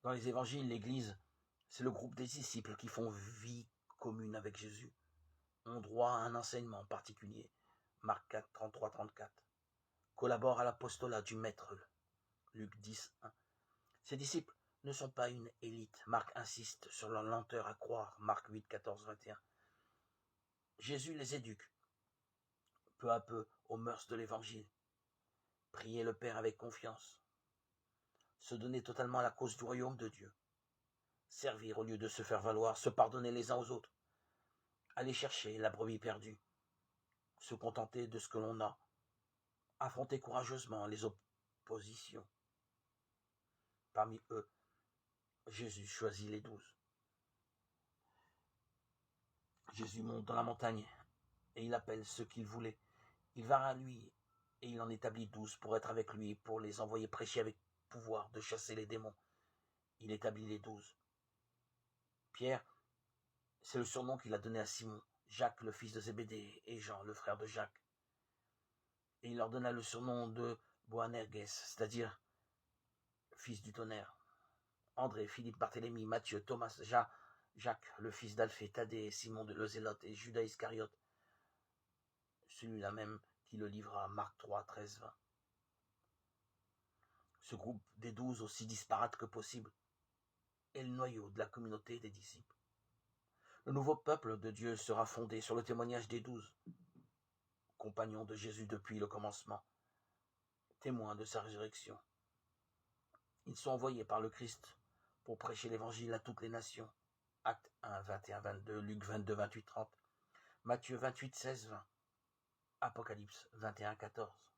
Dans les évangiles, l'Église, c'est le groupe des disciples qui font vie commune avec Jésus, ont droit à un enseignement particulier. Marc 4, 33, 34. Collabore à l'apostolat du Maître. Luc 10, 1. Ces disciples ne sont pas une élite. Marc insiste sur leur lenteur à croire. Marc 8, 14, 21. Jésus les éduque peu à peu aux mœurs de l'Évangile. Prier le Père avec confiance. Se donner totalement à la cause du royaume de Dieu. Servir au lieu de se faire valoir. Se pardonner les uns aux autres. Aller chercher la brebis perdue. Se contenter de ce que l'on a. Affronter courageusement les oppositions. Parmi eux, Jésus choisit les 12. Jésus monte dans la montagne et il appelle ceux qu'il voulait. Il va à lui et il en établit 12 pour être avec lui, pour les envoyer prêcher avec pouvoir de chasser les démons. Il établit les 12. Pierre, c'est le surnom qu'il a donné à Simon, Jacques le fils de Zébédée et Jean le frère de Jacques. Et il leur donna le surnom de Boanerges, c'est-à-dire fils du tonnerre. André, Philippe, Barthélemy, Matthieu, Thomas, Jacques le fils d'Alphée, Thaddée, Simon de Zélote et Judas Iscariote, celui-là même qui le livra, Marc 3, 13, 20. Ce groupe des 12, aussi disparate que possible, est le noyau de la communauté des disciples. Le nouveau peuple de Dieu sera fondé sur le témoignage des 12, compagnons de Jésus depuis le commencement, témoins de sa résurrection. Ils sont envoyés par le Christ pour prêcher l'évangile à toutes les nations. Actes 1, 21, 22, Luc 22, 28, 30, Matthieu 28, 16, 20, Apocalypse 21, 14.